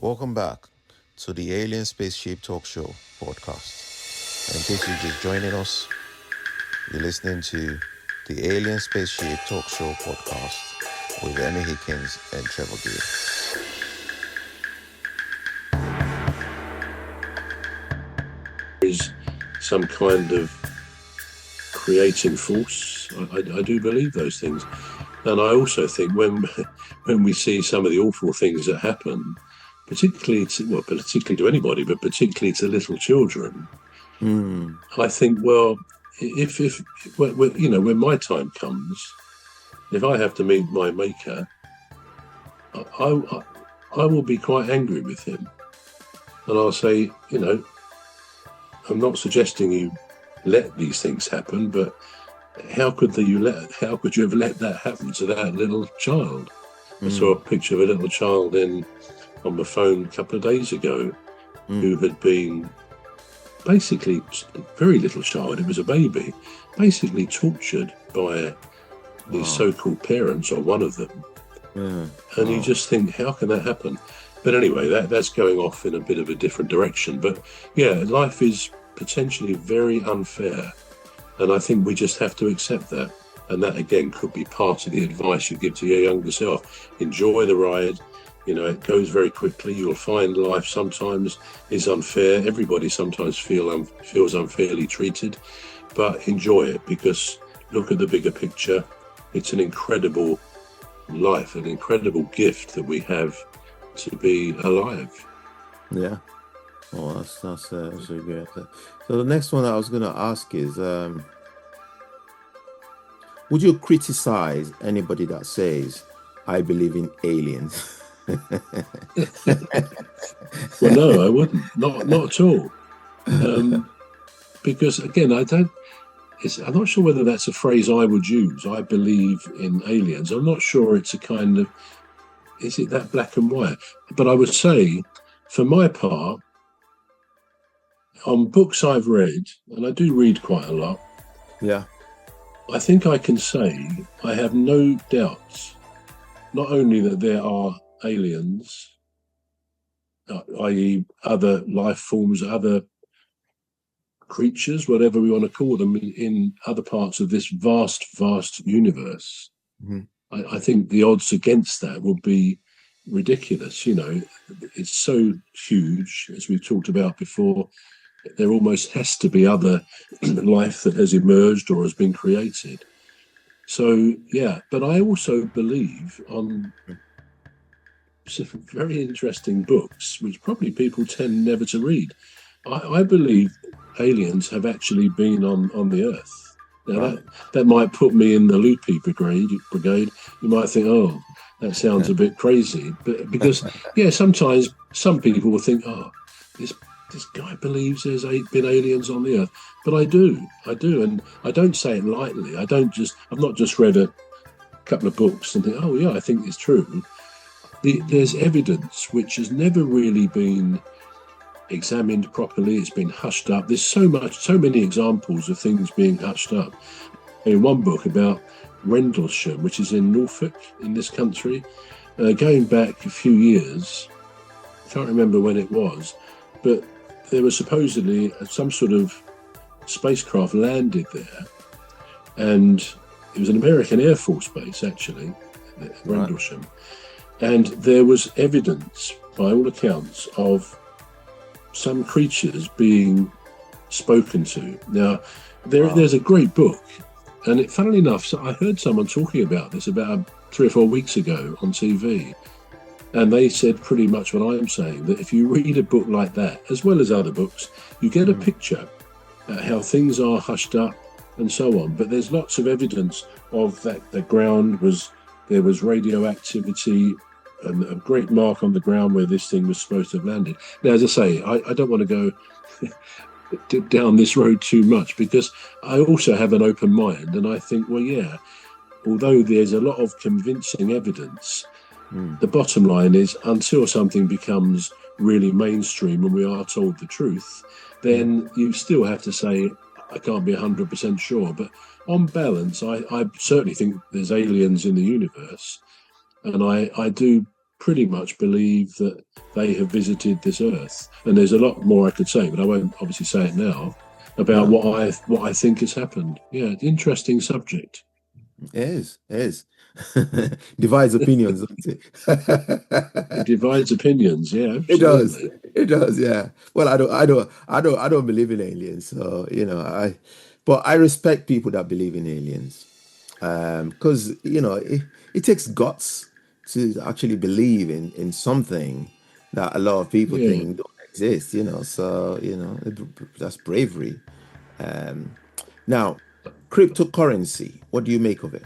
Welcome back to the Alien Spaceship Talk Show podcast. And in case you're just joining us, you're listening to the Alien Spaceship Talk Show podcast with Emmy, Hikins, and Trevor Gear. Is some kind of creating force. I do believe those things. And I also think when we see some of the awful things that happen, particularly to anybody, but particularly to little children, I think, well, when my time comes, if I have to meet my maker, I will be quite angry with him, and I'll say, I'm not suggesting you let these things happen, but how could you have let that happen to that little child? I saw a picture of a little child on the phone a couple of days ago who had been basically, a very little child, it was a baby, basically tortured by these so-called parents, or one of them. And you just think, how can that happen? But anyway, that's going off in a bit of a different direction. But yeah, life is potentially very unfair. And I think we just have to accept that. And that, again, could be part of the advice you give to your younger self. Enjoy the ride. It goes very quickly. You'll find life sometimes is unfair. Everybody sometimes feels unfairly treated. But enjoy it, because look at the bigger picture. It's an incredible life, an incredible gift that we have to be alive. Yeah. Oh, that's really great. So the next one I was going to ask is, would you criticize anybody that says, I believe in aliens? Well, no, I wouldn't. Not at all. Because, again, I'm not sure whether that's a phrase I would use. I believe in aliens. I'm not sure it's a kind of, is it that black and white? But I would say, for my part, on books I've read, and I do read quite a lot, I think I can say I have no doubts, not only that there are aliens, i.e. other life forms, other creatures, whatever we want to call them, in other parts of this vast, vast universe. I think the odds against that would be ridiculous. It's so huge, as we've talked about before. There almost has to be other life that has emerged or has been created. So, yeah, but I also believe on some very interesting books, which probably people tend never to read. I believe aliens have actually been on the Earth. Now, that might put me in the loopy brigade. You might think, oh, that sounds a bit crazy. But because, sometimes some people will think, oh, this guy believes there's been aliens on the Earth. But I do, and I don't say it lightly. I've not just read a couple of books and think, oh yeah, I think it's true. There's evidence which has never really been examined properly. It's been hushed up. There's so many examples of things being hushed up. In one book about Rendlesham, which is in Norfolk in this country, going back a few years, I can't remember when it was, but there was supposedly some sort of spacecraft landed there, and it was an American Air Force base, actually, Rendlesham. And there was evidence, by all accounts, of some creatures being spoken to. Now, there's a great book, and funnily enough, I heard someone talking about this about 3 or 4 weeks ago on TV, and they said pretty much what I'm saying, that if you read a book like that, as well as other books, you get a picture of how things are hushed up and so on. But there's lots of evidence of that there was radioactivity, and a great mark on the ground where this thing was supposed to have landed. Now, as I say, I don't want to go down this road too much, because I also have an open mind, and I think, well, yeah, although there's a lot of convincing evidence, the bottom line is, until something becomes really mainstream and we are told the truth, then you still have to say, I can't be 100% sure. But on balance, I certainly think there's aliens in the universe. And I do pretty much believe that they have visited this earth. And there's a lot more I could say, but I won't obviously say it now, about what I think has happened. Yeah, interesting subject. It is. Divides opinions, doesn't it? It divides opinions, yeah. Absolutely. It does, yeah. Well, I don't believe in aliens, so but I respect people that believe in aliens. Because it takes guts to actually believe in something that a lot of people think don't exist, so that's bravery. Now, cryptocurrency, what do you make of it?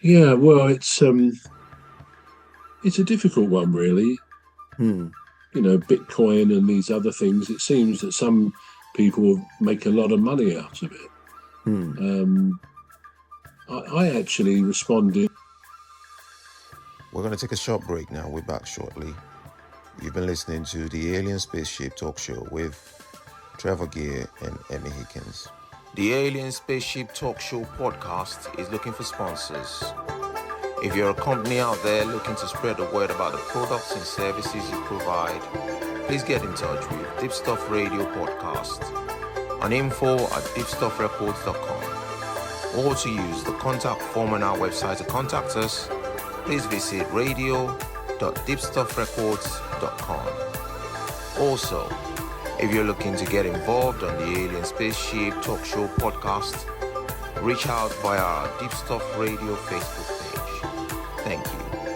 Yeah, well, it's a difficult one, really. Bitcoin and these other things. It seems that some people make a lot of money out of it. I actually responded. We're going to take a short break now. We're back shortly. You've been listening to the Alien Spaceship Talk Show with Trevor Gear and Emmy Hikins. The Alien Spaceship Talk Show podcast is looking for sponsors. If you're a company out there looking to spread the word about the products and services you provide, please get in touch with Deepstuff Radio Podcast on info@deepstuffrecords.com, or to use the contact form on our website to contact us, please visit radio.deepstuffrecords.com. Also, if you're looking to get involved on the Alien Spaceship Talk Show podcast, reach out via our Deepstuff Radio Facebook page. Thank you.